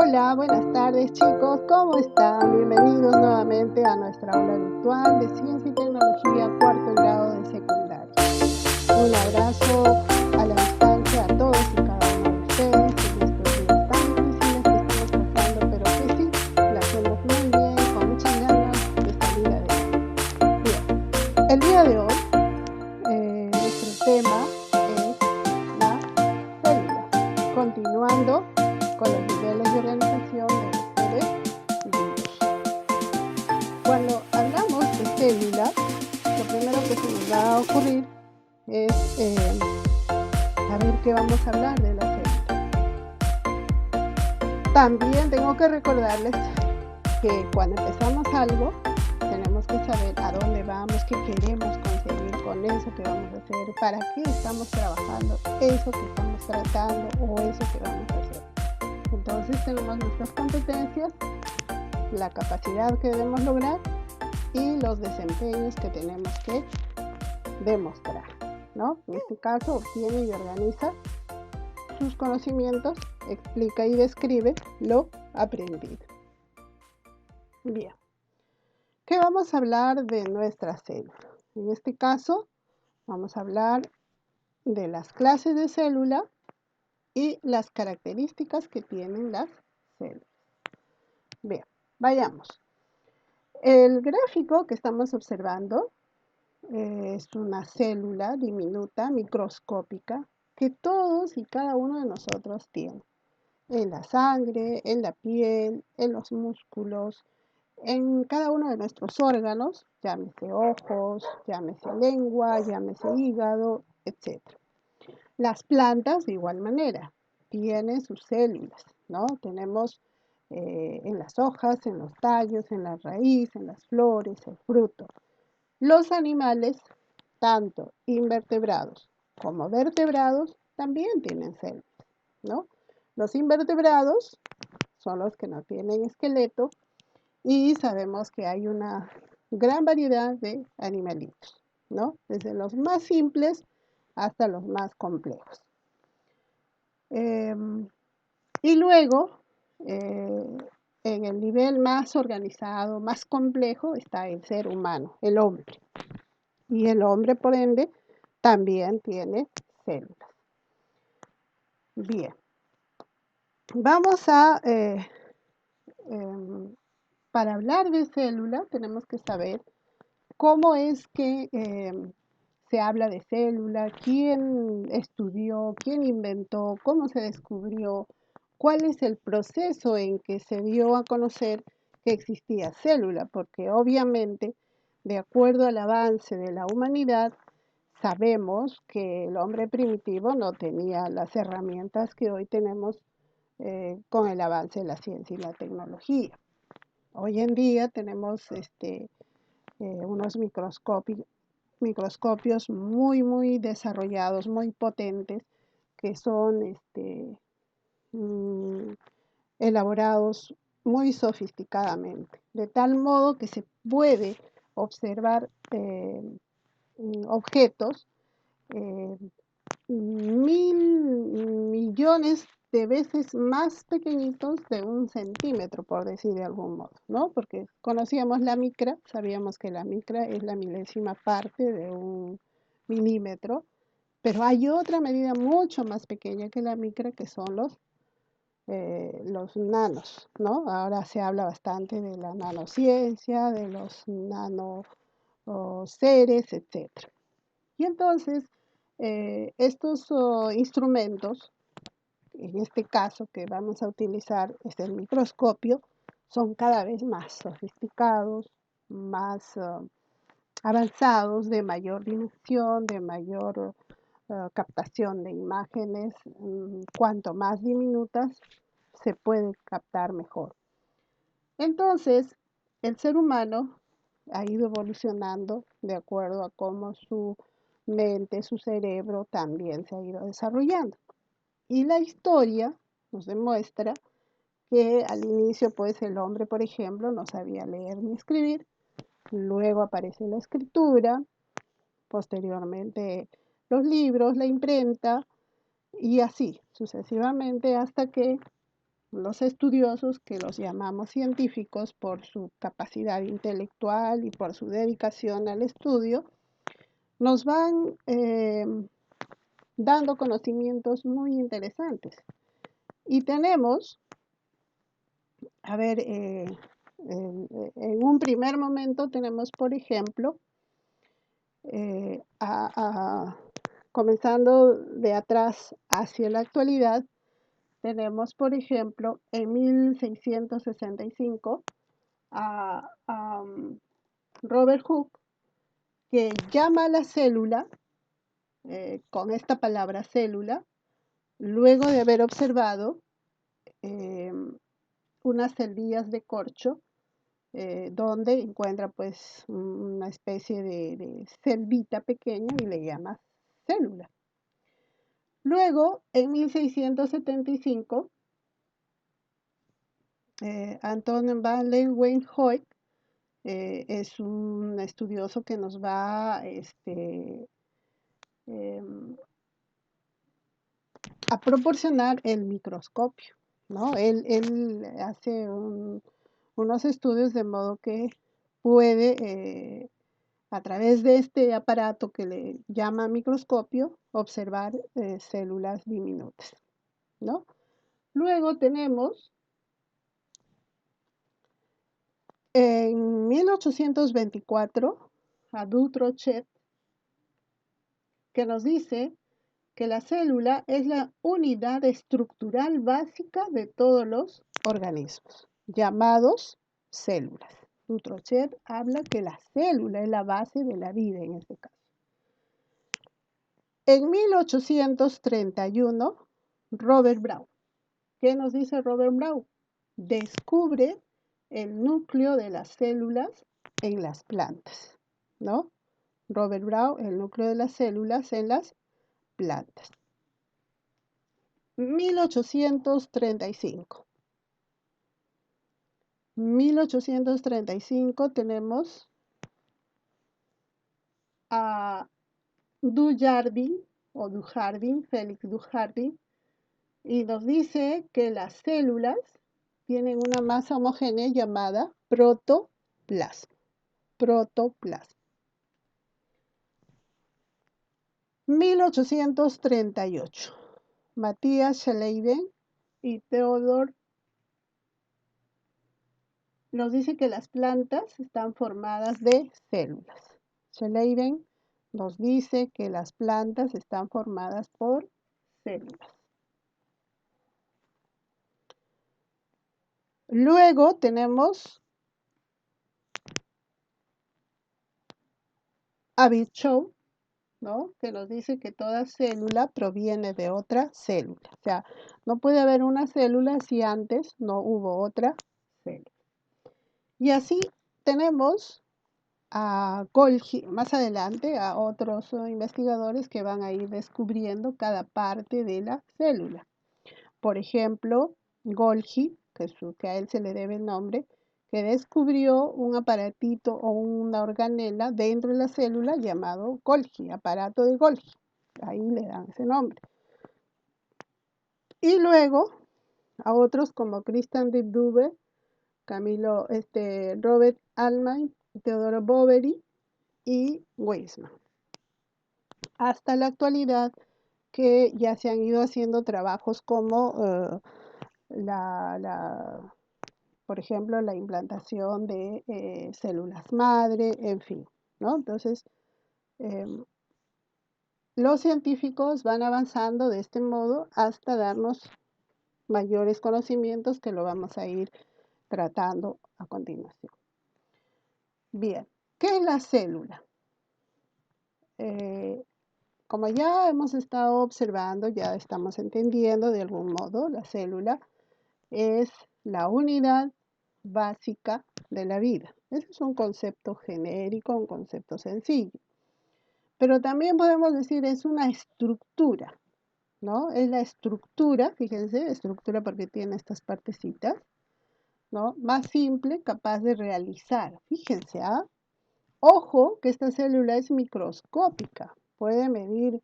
Hola, buenas tardes chicos, ¿cómo están? Bienvenidos nuevamente a nuestra aula virtual de Ciencia y Tecnología, cuarto grado de secundaria. Un abrazo a la distancia a todos y cada uno de ustedes en estos días tan difíciles que estamos pasando, pero que sí, la hacemos muy bien, con muchas ganas de salir adelante. Bien, el día de hoy nuestro tema es la célula, continuando con los niveles de organización de los seres vivos. Cuando hablamos de célula, lo primero que se nos va a ocurrir es saber qué vamos a hablar de la célula. También tengo que recordarles que cuando empezamos algo, tenemos que saber a dónde vamos, qué queremos conseguir con eso que vamos a hacer, para qué estamos trabajando, eso que estamos tratando o eso que vamos a hacer. Entonces tenemos nuestras competencias, la capacidad que debemos lograr y los desempeños que tenemos que demostrar, ¿no? En este caso, obtiene y organiza sus conocimientos, explica y describe lo aprendido. Bien, ¿qué vamos a hablar de nuestra célula? En este caso, vamos a hablar de las clases de célula y las características que tienen las células. Bien, vayamos. El gráfico que estamos observando es una célula diminuta, microscópica, que todos y cada uno de nosotros tiene. En la sangre, en la piel, en los músculos, en cada uno de nuestros órganos, llámese ojos, llámese lengua, llámese hígado, etc. Las plantas de igual manera tienen sus células, ¿no? Tenemos en las hojas, en los tallos, en la raíz, en las flores, el fruto. Los animales, tanto invertebrados como vertebrados, también tienen células, ¿no? Los invertebrados son los que no tienen esqueleto y sabemos que hay una gran variedad de animalitos, ¿no? Desde los más simples hasta los más complejos. Y luego, en el nivel más organizado, más complejo, está el ser humano, el hombre. Y el hombre, por ende, también tiene células. Bien, vamos a, para hablar de célula, tenemos que saber cómo es que se habla de célula, quién estudió, quién inventó, cómo se descubrió, cuál es el proceso en que se dio a conocer que existía célula, porque obviamente, de acuerdo al avance de la humanidad, sabemos que el hombre primitivo no tenía las herramientas que hoy tenemos con el avance de la ciencia y la tecnología. Hoy en día tenemos unos microscopios muy desarrollados, muy potentes, que son elaborados muy sofisticadamente, de tal modo que se puede observar objetos 1.000.000.000 de veces más pequeñitos de 1 centímetro, por decir de algún modo, ¿no? Porque conocíamos la micra, sabíamos que la micra es la milésima parte de 1 milímetro, pero hay otra medida mucho más pequeña que la micra, que son los nanos, ¿no? Ahora se habla bastante de la nanociencia, de los nanoseres, etc. Y entonces, estos instrumentos, en este caso que vamos a utilizar es el microscopio, son cada vez más sofisticados, más avanzados, de mayor dimensión, de mayor captación de imágenes. Cuanto más diminutas, se puede captar mejor. Entonces, el ser humano ha ido evolucionando de acuerdo a cómo su mente, su cerebro también se ha ido desarrollando. Y la historia nos demuestra que al inicio, pues el hombre, por ejemplo, no sabía leer ni escribir. Luego aparece la escritura, posteriormente los libros, la imprenta, y así sucesivamente hasta que los estudiosos, que los llamamos científicos por su capacidad intelectual y por su dedicación al estudio, nos van dando conocimientos muy interesantes. Y tenemos, a ver, en un primer momento tenemos, por ejemplo, comenzando de atrás hacia la actualidad, tenemos, por ejemplo, en 1665 a Robert Hooke, que llama a la célula, con esta palabra célula, luego de haber observado unas celdillas de corcho, donde encuentra pues una especie de selvita pequeña y le llama célula. Luego, en 1675, Anton van Leeuwenhoek es un estudioso que nos va a proporcionar el microscopio, ¿no? Él hace unos estudios de modo que puede, a través de este aparato que le llama microscopio, observar células diminutas, ¿no? Luego tenemos en 1824 a Dutrochet, que nos dice que la célula es la unidad estructural básica de todos los organismos, llamados células. Dutrochet habla que la célula es la base de la vida en este caso. En 1831, Robert Brown. ¿Qué nos dice Robert Brown? Descubre el núcleo de las células en las plantas, ¿no? Robert Brown, el núcleo de las células en las plantas. 1835. 1835 tenemos a Dujardin, Félix Dujardin, y nos dice que las células tienen una masa homogénea llamada protoplasma. Protoplasma. 1838. Matthias Schleiden y Theodor nos dice que las plantas están formadas de células. Schleiden nos dice que las plantas están formadas por células. Luego tenemos a Virchow, ¿no? Que nos dice que toda célula proviene de otra célula. O sea, no puede haber una célula si antes no hubo otra célula. Y así tenemos a Golgi, más adelante, a otros investigadores que van a ir descubriendo cada parte de la célula. Por ejemplo, Golgi, que a él se le debe el nombre, que descubrió un aparatito o una organela dentro de la célula llamado Golgi, aparato de Golgi. Ahí le dan ese nombre. Y luego a otros como Christian de Dube, Robert Altman, Teodoro Boveri y Weismann. Hasta la actualidad, que ya se han ido haciendo trabajos como por ejemplo, la implantación de células madre, en fin, ¿no? Entonces, los científicos van avanzando de este modo hasta darnos mayores conocimientos que lo vamos a ir tratando a continuación. Bien, ¿qué es la célula? Como ya hemos estado observando, ya estamos entendiendo de algún modo, la célula es la unidad básica de la vida. Ese es un concepto genérico, un concepto sencillo. Pero también podemos decir es una estructura, ¿no? Es la estructura, fíjense, estructura porque tiene estas partecitas, ¿no? Más simple, capaz de realizar. Fíjense, ¿ah? Ojo que esta célula es microscópica. Puede medir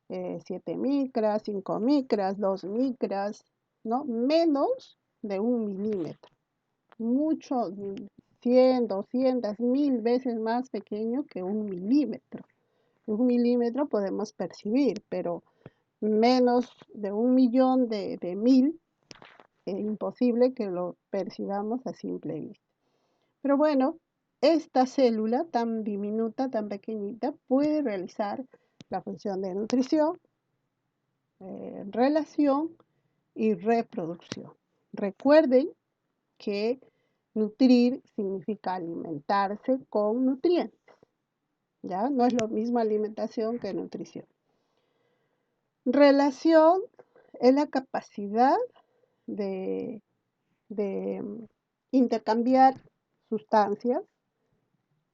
7 micras, 5 micras, 2 micras, ¿no? Menos de 1 milímetro. Mucho, 100, 200, 1000 veces más pequeño que 1 milímetro. 1 milímetro podemos percibir, pero menos de 1 millón de 1000 es imposible que lo percibamos a simple vista. Pero bueno, esta célula tan diminuta, tan pequeñita, puede realizar la función de nutrición, relación y reproducción. Recuerden que nutrir significa alimentarse con nutrientes. ¿Ya? No es lo mismo alimentación que nutrición. Relación es la capacidad de intercambiar sustancias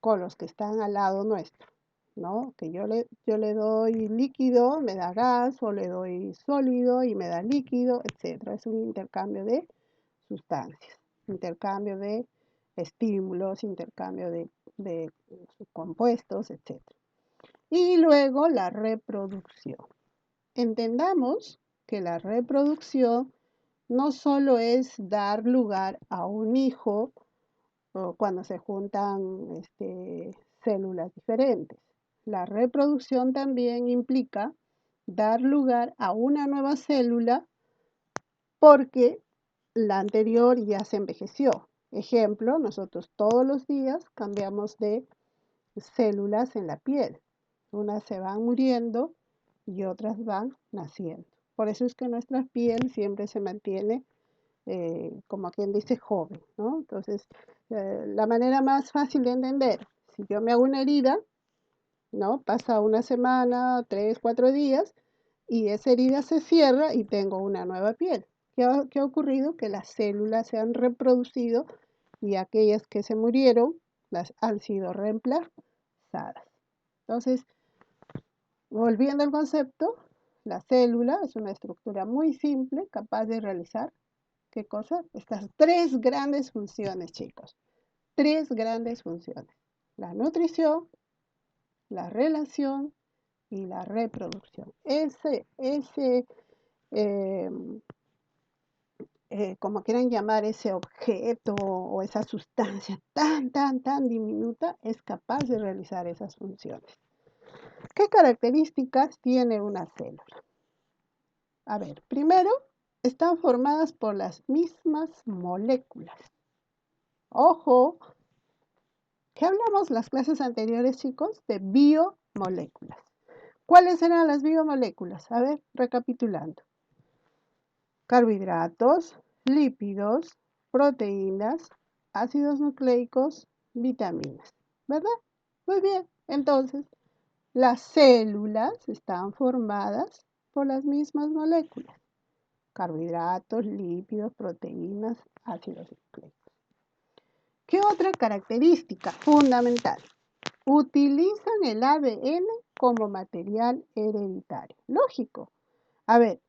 con los que están al lado nuestro, ¿no? Que yo le doy líquido, me da gas, o le doy sólido y me da líquido, etc. Es un intercambio de sustancias, intercambio de estímulos, intercambio de compuestos, etc. Y luego la reproducción. Entendamos que la reproducción no solo es dar lugar a un hijo cuando se juntan células diferentes. La reproducción también implica dar lugar a una nueva célula porque la anterior ya se envejeció. Ejemplo, nosotros todos los días cambiamos de células en la piel. Unas se van muriendo y otras van naciendo. Por eso es que nuestra piel siempre se mantiene como quien dice joven, ¿no? Entonces, la manera más fácil de entender, si yo me hago una herida, ¿no? Pasa una semana, 3, 4 días, y esa herida se cierra y tengo una nueva piel. ¿Qué ha ocurrido? Que las células se han reproducido y aquellas que se murieron las han sido reemplazadas. Entonces, volviendo al concepto, la célula es una estructura muy simple, capaz de realizar ¿qué cosa? Estas 3 grandes funciones, chicos. 3 grandes funciones. La nutrición, la relación y la reproducción. Como quieran llamar, ese objeto o esa sustancia tan diminuta es capaz de realizar esas funciones. ¿Qué características tiene una célula? A ver, primero, están formadas por las mismas moléculas. Ojo, ¿qué hablamos las clases anteriores, chicos? De biomoléculas. ¿Cuáles eran las biomoléculas? A ver, recapitulando. Carbohidratos, lípidos, proteínas, ácidos nucleicos, vitaminas. ¿Verdad? Muy bien. Entonces, las células están formadas por las mismas moléculas. Carbohidratos, lípidos, proteínas, ácidos nucleicos. ¿Qué otra característica fundamental? Utilizan el ADN como material hereditario. Lógico. A ver,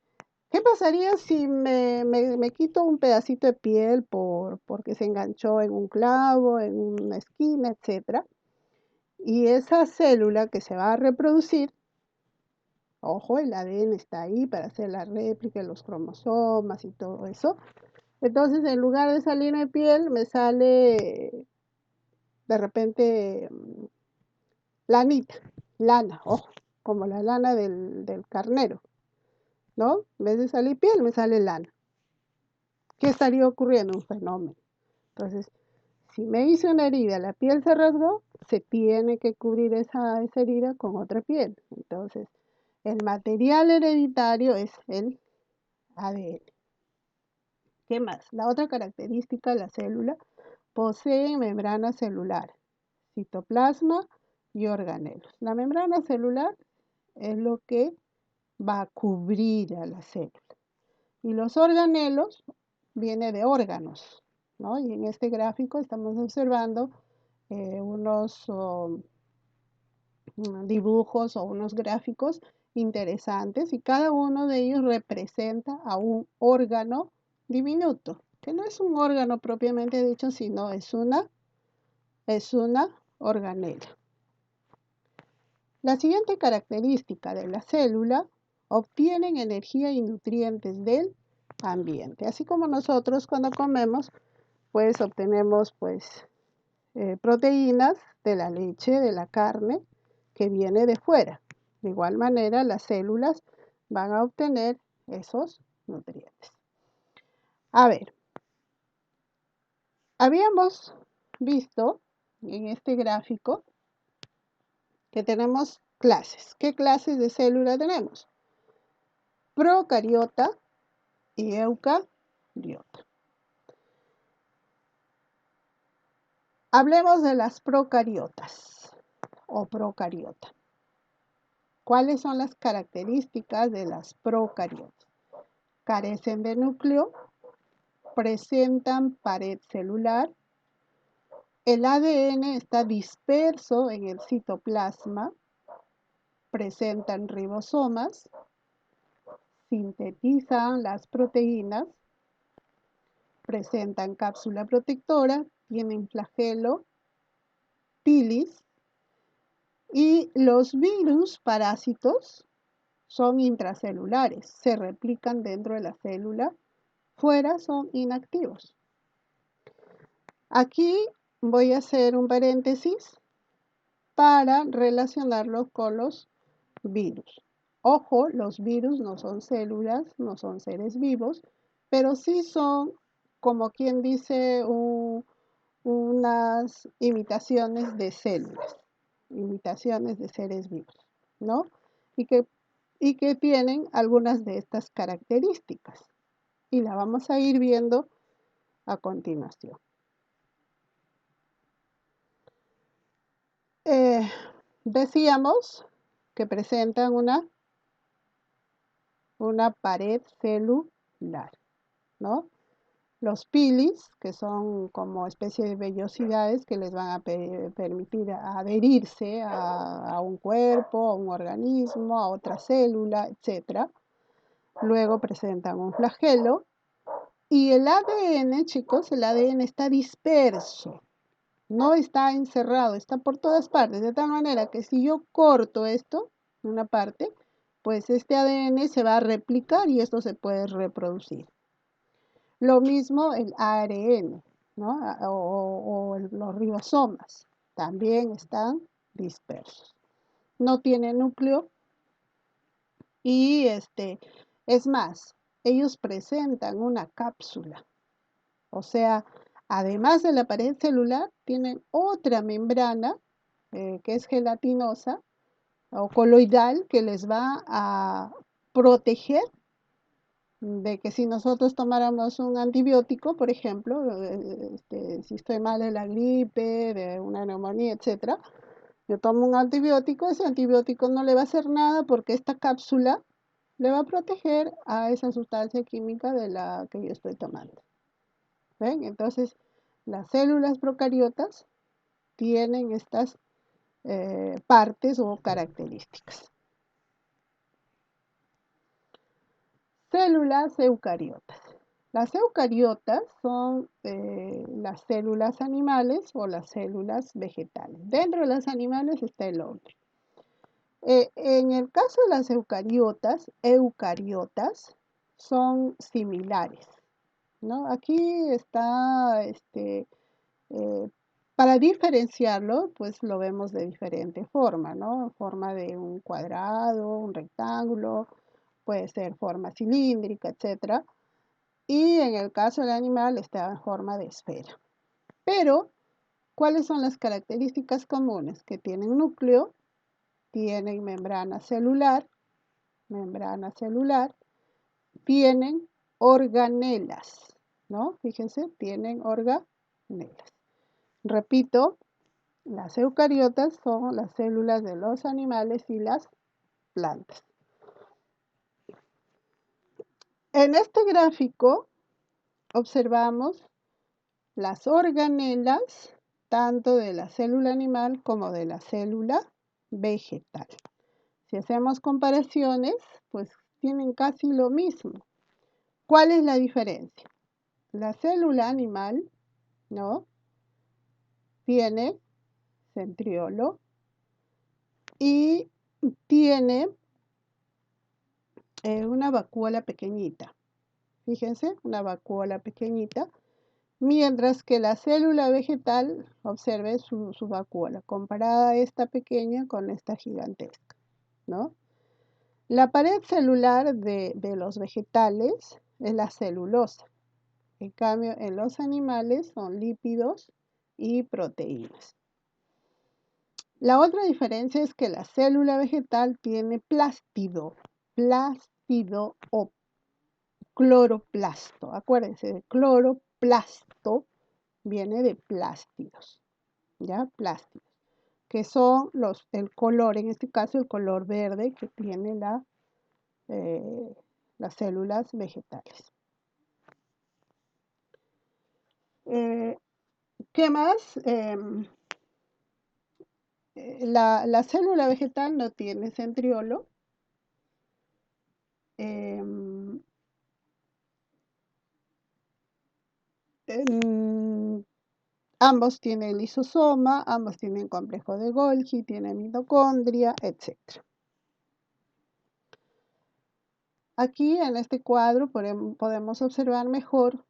¿qué pasaría si me quito un pedacito de piel porque se enganchó en un clavo, en una esquina, etcétera? Y esa célula que se va a reproducir, ojo, el ADN está ahí para hacer la réplica, los cromosomas y todo eso. Entonces, en lugar de salirme piel, me sale de repente lanita, lana, ojo, como la lana del carnero, ¿no? En vez de salir piel, me sale lana. ¿Qué estaría ocurriendo? Un fenómeno. Entonces, si me hice una herida, la piel se rasgó, se tiene que cubrir esa herida con otra piel. Entonces, el material hereditario es el ADN. ¿Qué más? La otra característica de la célula posee membrana celular, citoplasma y organelos. La membrana celular es lo que va a cubrir a la célula. Y los organelos viene de órganos, ¿no? Y en este gráfico estamos observando unos dibujos o unos gráficos interesantes y cada uno de ellos representa a un órgano diminuto, que no es un órgano propiamente dicho, sino es una organela. La siguiente característica de la célula: obtienen energía y nutrientes del ambiente. Así como nosotros cuando comemos, pues obtenemos proteínas de la leche, de la carne, que viene de fuera. De igual manera, las células van a obtener esos nutrientes. A ver, habíamos visto en este gráfico que tenemos clases. ¿Qué clases de célula tenemos? Procariota y eucariota. Hablemos de las procariotas o procariota. ¿Cuáles son las características de las procariotas? Carecen de núcleo, presentan pared celular, el ADN está disperso en el citoplasma, presentan ribosomas, sintetizan las proteínas, presentan cápsula protectora, tienen flagelo, pilis, y los virus parásitos son intracelulares, se replican dentro de la célula, fuera son inactivos. Aquí voy a hacer un paréntesis para relacionarlo con los virus. Ojo, los virus no son células, no son seres vivos, pero sí son, como quien dice, unas imitaciones de células, imitaciones de seres vivos, ¿no? Y que tienen algunas de estas características. Y la vamos a ir viendo a continuación. Decíamos que presentan una pared celular, ¿no? Los pilis, que son como especie de vellosidades que les van a permitir adherirse a un cuerpo, a un organismo, a otra célula, etc. Luego presentan un flagelo. Y el ADN, chicos, el ADN está disperso, no está encerrado, está por todas partes, de tal manera que si yo corto esto, una parte, pues este ADN se va a replicar y esto se puede reproducir. Lo mismo el ARN, ¿no? o los ribosomas, también están dispersos. No tiene núcleo y es más, ellos presentan una cápsula. O sea, además de la pared celular, tienen otra membrana que es gelatinosa o coloidal que les va a proteger de que si nosotros tomáramos un antibiótico, por ejemplo, si estoy mal de la gripe, de una neumonía, etc., yo tomo un antibiótico, ese antibiótico no le va a hacer nada porque esta cápsula le va a proteger a esa sustancia química de la que yo estoy tomando. ¿Ven? Entonces, las células procariotas tienen estas partes o características. Células eucariotas. Las eucariotas son las células animales o las células vegetales. Dentro de las animales está el hombre. En el caso de las eucariotas son similares, ¿no? Aquí está, para diferenciarlo, pues lo vemos de diferente forma, ¿no? Forma de un cuadrado, un rectángulo, puede ser forma cilíndrica, etc. Y en el caso del animal está en forma de esfera. Pero, ¿cuáles son las características comunes? Que tienen núcleo, tienen membrana celular, tienen organelas, ¿no? Fíjense, tienen organelas. Repito, las eucariotas son las células de los animales y las plantas. En este gráfico observamos las organelas tanto de la célula animal como de la célula vegetal. Si hacemos comparaciones, pues tienen casi lo mismo. ¿Cuál es la diferencia? La célula animal, ¿no? Tiene centriolo y tiene una vacuola pequeñita. Fíjense, una vacuola pequeñita. Mientras que la célula vegetal, observe su vacuola, comparada a esta pequeña con esta gigantesca, ¿no? La pared celular de los vegetales es la celulosa. En cambio, en los animales son lípidos y proteínas. La otra diferencia es que la célula vegetal tiene plástido o cloroplasto. Acuérdense, de cloroplasto viene de plástidos, ¿ya? Plástidos, que son el color, en este caso el color verde que tiene las células vegetales. ¿Qué más? La célula vegetal no tiene centriolo. Ambos tienen lisosoma, ambos tienen complejo de Golgi, tienen mitocondria, etc. Aquí en este cuadro podemos observar mejor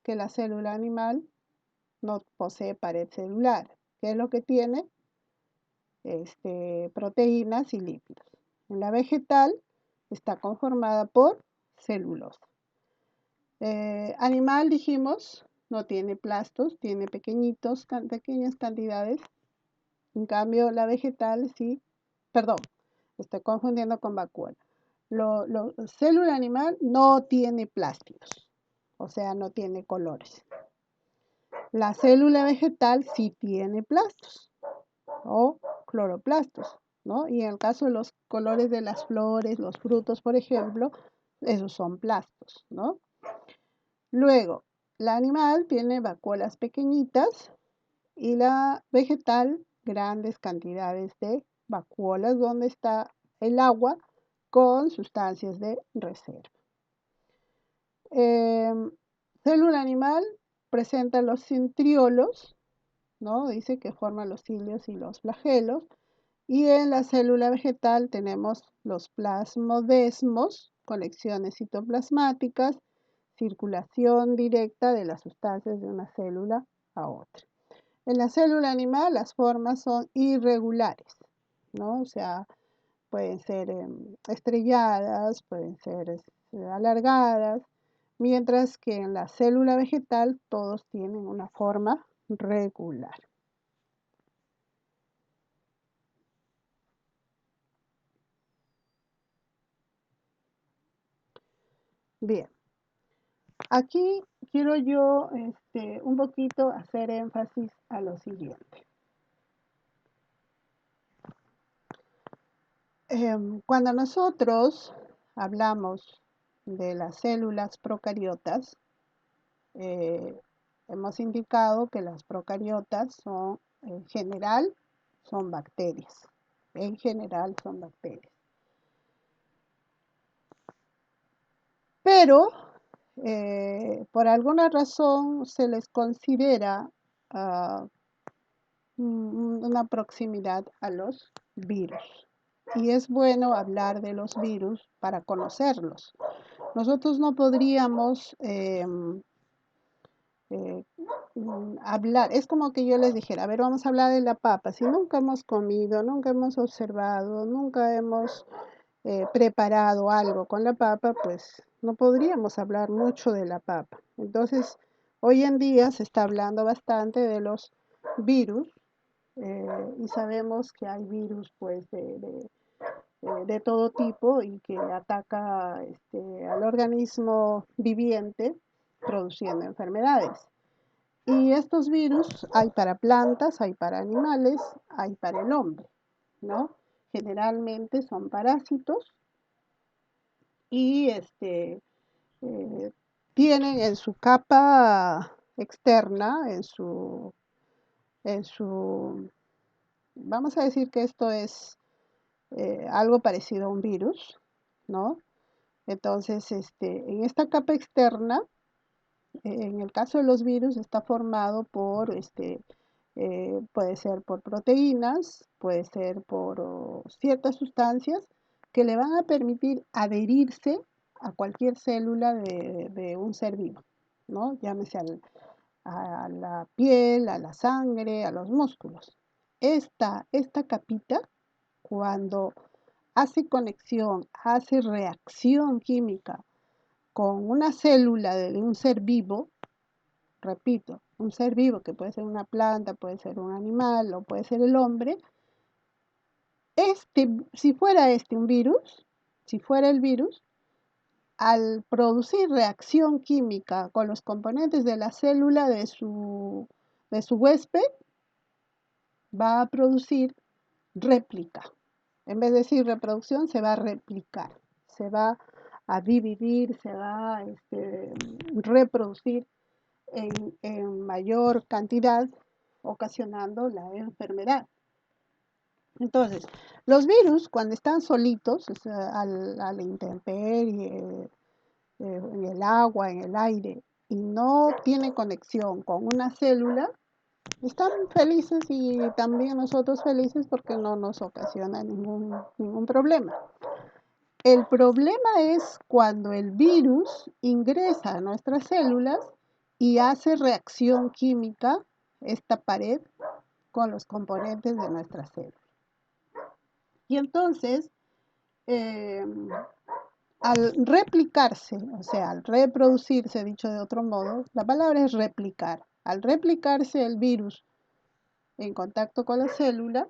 que la célula animal no posee pared celular. ¿Qué es lo que tiene? Proteínas y lípidos. En la vegetal está conformada por celulosa. Animal, dijimos, no tiene plastos, tiene pequeñas cantidades. En cambio, la vegetal sí, perdón, estoy confundiendo con vacuola. Célula animal no tiene plásticos, o sea, no tiene colores. La célula vegetal sí tiene plastos o cloroplastos, ¿no? Y en el caso de los colores de las flores, los frutos, por ejemplo, esos son plastos, ¿no? Luego, la animal tiene vacuolas pequeñitas y la vegetal grandes cantidades de vacuolas donde está el agua con sustancias de reserva. Célula animal presenta los centriolos, ¿no? Dice que forman los cilios y los flagelos. Y en la célula vegetal tenemos los plasmodesmos, conexiones citoplasmáticas, circulación directa de las sustancias de una célula a otra. En la célula animal las formas son irregulares, ¿no? O sea, pueden ser estrelladas, pueden ser alargadas, mientras que en la célula vegetal todos tienen una forma regular. Bien, aquí quiero yo un poquito hacer énfasis a lo siguiente. Cuando nosotros hablamos de las células procariotas, hemos indicado que las procariotas son, en general, son bacterias. En general son bacterias. Pero, por alguna razón, se les considera una proximidad a los virus. Y es bueno hablar de los virus para conocerlos. Nosotros no podríamos hablar, es como que yo les dijera, a ver, vamos a hablar de la papa. Si nunca hemos comido, nunca hemos observado, nunca hemos preparado algo con la papa, pues no podríamos hablar mucho de la papa. Entonces, hoy en día se está hablando bastante de los virus y sabemos que hay virus pues de todo tipo y que ataca al organismo viviente produciendo enfermedades. Y estos virus hay para plantas, hay para animales, hay para el hombre, ¿no? Generalmente son parásitos y tienen en su capa externa, vamos a decir que esto es algo parecido a un virus, ¿no? Entonces, en esta capa externa, en el caso de los virus, está formado por, puede ser por proteínas, puede ser por ciertas sustancias que le van a permitir adherirse a cualquier célula de un ser vivo, ¿no? Llámese a la piel, a la sangre, a los músculos. Esta capita, cuando hace conexión, hace reacción química con una célula de un ser vivo, repito, un ser vivo que puede ser una planta, puede ser un animal o puede ser el hombre, si fuera un virus, si fuera el virus, al producir reacción química con los componentes de la célula de su huésped, va a producir réplica. En vez de decir reproducción, se va a replicar, se va a dividir, se va a reproducir en mayor cantidad, ocasionando la enfermedad. Entonces, los virus, cuando están solitos, o sea, a la intemperie, en el agua, en el aire, y no tienen conexión con una célula, están felices y también nosotros felices porque no nos ocasiona ningún problema. El problema es cuando el virus ingresa a nuestras células y hace reacción química, esta pared, con los componentes de nuestra célula. Y entonces, al replicarse, o sea, al reproducirse, dicho de otro modo, la palabra es replicar. Al replicarse el virus en contacto con la célula,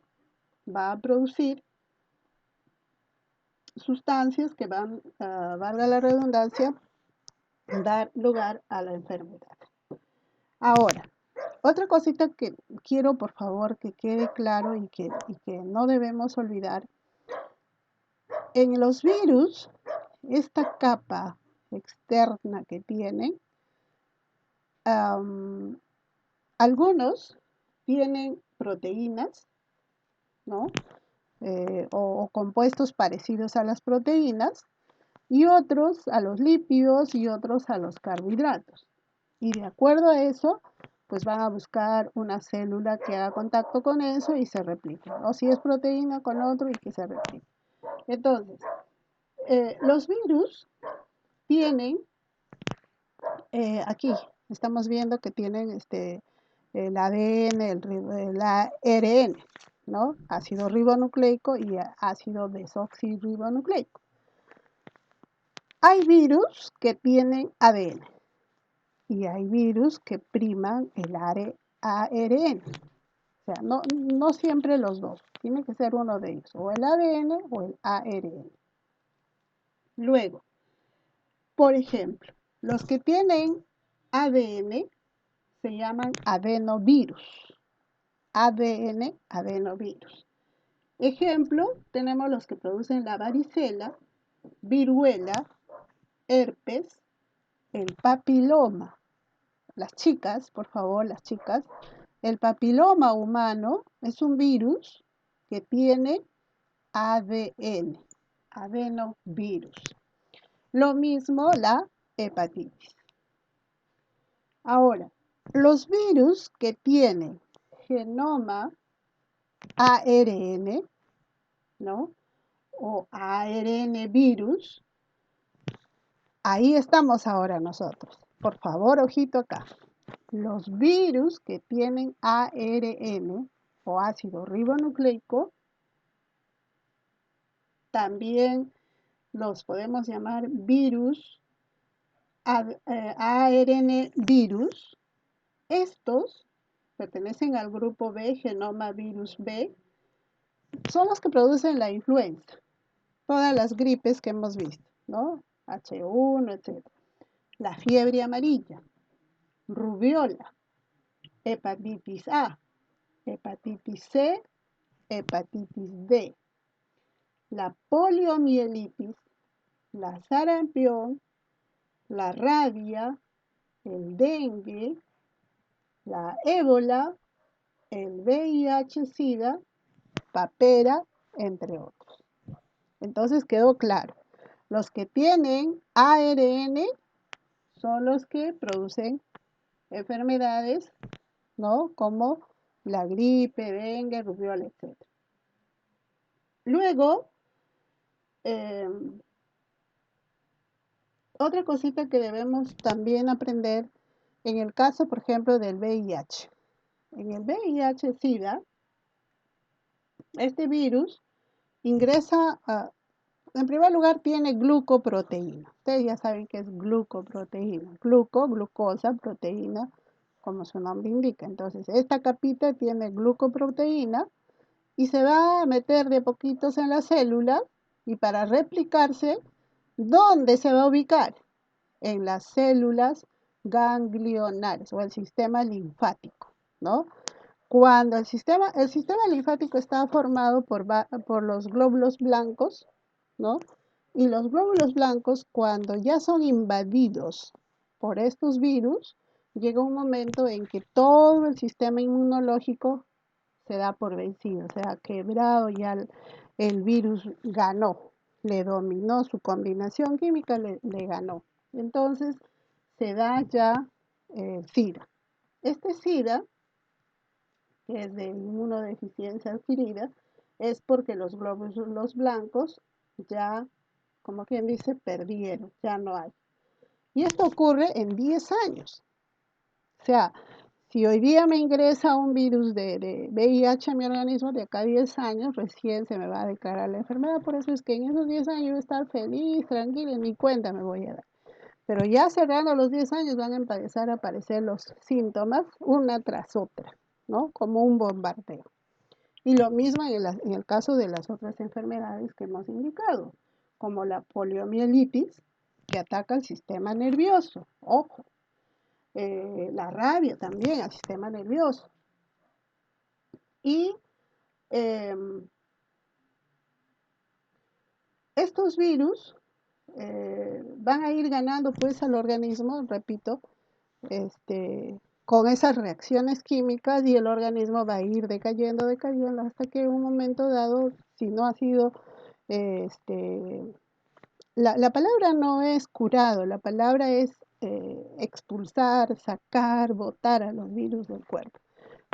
va a producir sustancias que van, valga la redundancia, dar lugar a la enfermedad. Ahora, otra cosita que quiero, por favor, que quede claro y que no debemos olvidar, en los virus, esta capa externa que tienen, algunos tienen proteínas, ¿no? O compuestos parecidos a las proteínas, y otros a los lípidos y otros a los carbohidratos. Y de acuerdo a eso, pues van a buscar una célula que haga contacto con eso y se replique. O si es proteína con otro y que se replique. Entonces, los virus tienen, aquí estamos viendo que tienen el ADN, el ARN, ¿no? Ácido ribonucleico y ácido desoxirribonucleico. Hay virus que tienen ADN y hay virus que priman el ARN. O sea, no siempre los dos, tiene que ser uno de ellos, o el ADN o el ARN. Luego, por ejemplo, los que tienen ADN se llaman adenovirus. ADN, adenovirus. Ejemplo, tenemos los que producen la varicela, viruela, herpes, el papiloma. Las chicas, por favor, las chicas, el papiloma humano es un virus que tiene ADN, adenovirus. Lo mismo la hepatitis. Ahora, los virus que tienen genoma ARN, ¿no? O ARN virus, ahí estamos ahora nosotros. Por favor, ojito acá. Los virus que tienen ARN o ácido ribonucleico, también los podemos llamar virus, ARN virus. Estos pertenecen al grupo B, genoma virus B, son los que producen la influenza, todas las gripes que hemos visto, ¿no? H1, etc. La fiebre amarilla, rubiola, hepatitis A, hepatitis C, hepatitis D, la poliomielitis, la sarampión, la rabia, el dengue, la ébola, el VIH-Sida, papera, entre otros. Entonces quedó claro, los que tienen ARN son los que producen enfermedades, ¿no? Como la gripe, dengue, rubiola, etc. Luego, Otra cosita que debemos también aprender en el caso, por ejemplo, del VIH. En el VIH-Sida, este virus ingresa a, en primer lugar, tiene glucoproteína. Ustedes ya saben qué es glucoproteína. Glucosa, proteína, como su nombre indica. Entonces, esta capita tiene glucoproteína y se va a meter de poquitos en la célula y para replicarse, ¿dónde se va a ubicar? En las células ganglionares o el sistema linfático, ¿no? Cuando el sistema linfático está formado por los glóbulos blancos, ¿no? Y los glóbulos blancos, cuando ya son invadidos por estos virus, llega un momento en que todo el sistema inmunológico se da por vencido, se ha quebrado, ya el virus ganó, le dominó, su combinación química le ganó. Entonces se da ya SIDA. Este SIDA, que es de inmunodeficiencia adquirida, es porque los glóbulos blancos ya, como quien dice, perdieron, ya no hay. Y esto ocurre en 10 años. O sea, si hoy día me ingresa un virus de VIH a mi organismo, de acá a 10 años recién se me va a declarar la enfermedad. Por eso es que en esos 10 años yo voy a estar feliz, tranquila, en mi cuenta me voy a dar. Pero ya cerrando los 10 años van a empezar a aparecer los síntomas una tras otra, ¿no? Como un bombardeo. Y lo mismo en el caso de las otras enfermedades que hemos indicado, como la poliomielitis, que ataca el sistema nervioso. Ojo, la rabia también al sistema nervioso. Y eh, estos virus van a ir ganando pues al organismo, repito, con esas reacciones químicas y el organismo va a ir decayendo, decayendo hasta que en un momento dado, si no ha sido, la palabra no es curado, la palabra es expulsar, sacar, botar a los virus del cuerpo.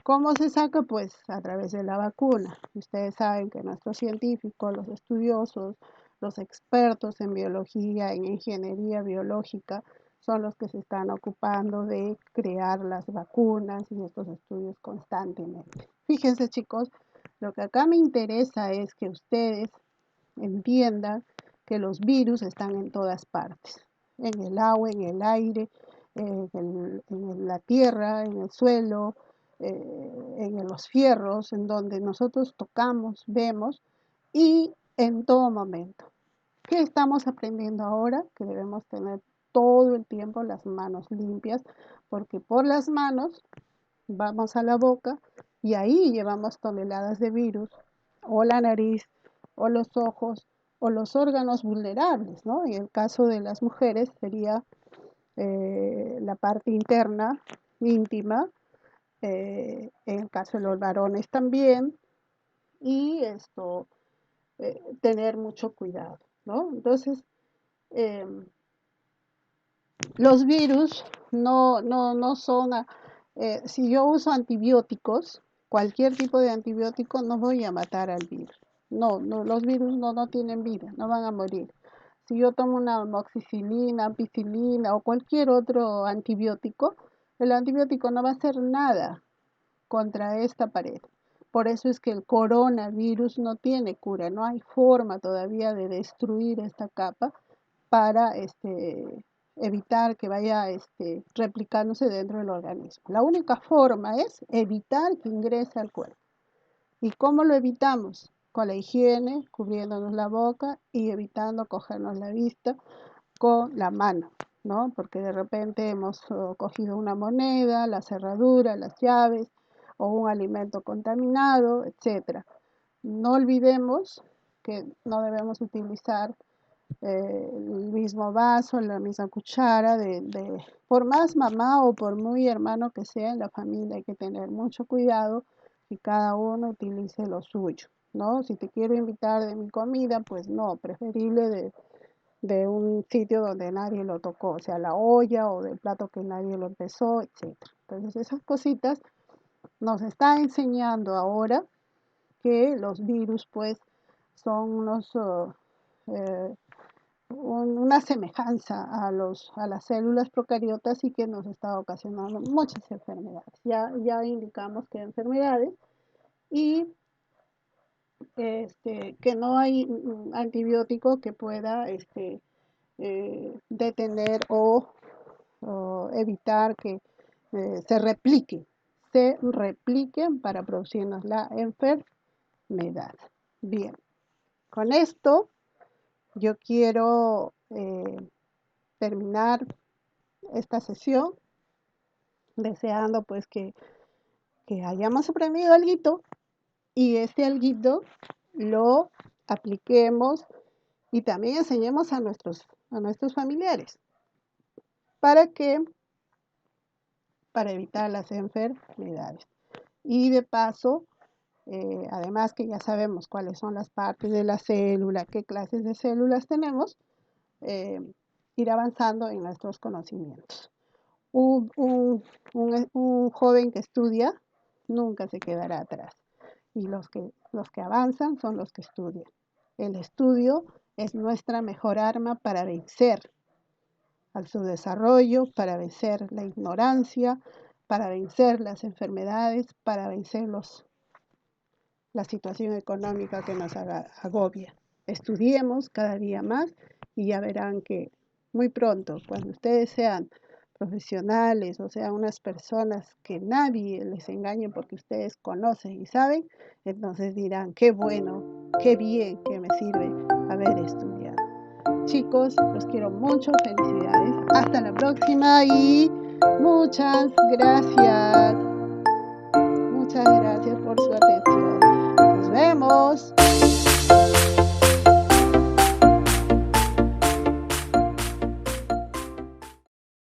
¿Cómo se saca? Pues a través de la vacuna. Ustedes saben que nuestros científicos, los estudiosos, los expertos en biología, en ingeniería biológica, son los que se están ocupando de crear las vacunas y estos estudios constantemente. Fíjense, chicos, lo que acá me interesa es que ustedes entiendan que los virus están en todas partes, en el agua, en el aire, en la tierra, en el suelo, en los fierros, en donde nosotros tocamos, vemos y en todo momento. ¿Qué estamos aprendiendo ahora? Que debemos tener todo el tiempo las manos limpias, porque por las manos vamos a la boca y ahí llevamos toneladas de virus, o la nariz, o los ojos, o los órganos vulnerables, ¿no? En el caso de las mujeres sería la parte interna, íntima, en el caso de los varones también, y tener mucho cuidado, ¿no? Entonces, eh, los virus no son, si yo uso antibióticos, cualquier tipo de antibiótico, no voy a matar al virus. No, los virus no tienen vida, no van a morir. Si yo tomo una amoxicilina, ampicilina o cualquier otro antibiótico, el antibiótico no va a hacer nada contra esta pared. Por eso es que el coronavirus no tiene cura, no hay forma todavía de destruir esta capa para evitar que vaya replicándose dentro del organismo. La única forma es evitar que ingrese al cuerpo. ¿Y cómo lo evitamos? Con la higiene, cubriéndonos la boca y evitando cogernos la vista con la mano, ¿no? Porque de repente hemos cogido una moneda, la cerradura, las llaves o un alimento contaminado, etc. No olvidemos que no debemos utilizar el mismo vaso, la misma cuchara, por más mamá o por muy hermano que sea en la familia, hay que tener mucho cuidado y cada uno utilice lo suyo, ¿no? Si te quiero invitar de mi comida, pues no, preferible de un sitio donde nadie lo tocó, o sea, la olla o del plato que nadie lo empezó, etc. Entonces, esas cositas nos está enseñando ahora que los virus, pues, son unos una semejanza a las células procariotas y que nos está ocasionando muchas enfermedades. Ya indicamos que enfermedades y que no hay antibiótico que pueda detener o evitar que se repliquen para producirnos la enfermedad. Bien, con esto yo quiero terminar esta sesión deseando pues que hayamos aprendido algo y este algo lo apliquemos y también enseñemos a nuestros familiares para evitar las enfermedades. Y de paso, además que ya sabemos cuáles son las partes de la célula, qué clases de células tenemos, ir avanzando en nuestros conocimientos. Un joven que estudia nunca se quedará atrás. Y los que avanzan son los que estudian. El estudio es nuestra mejor arma para vencer al subdesarrollo, para vencer la ignorancia, para vencer las enfermedades, para vencer la situación económica que nos agobia. Estudiemos cada día más y ya verán que muy pronto, cuando ustedes sean profesionales o sean unas personas que nadie les engañe porque ustedes conocen y saben, entonces dirán, qué bueno, qué bien que me sirve haber estudiado. Chicos, los quiero mucho, felicidades, hasta la próxima y muchas gracias.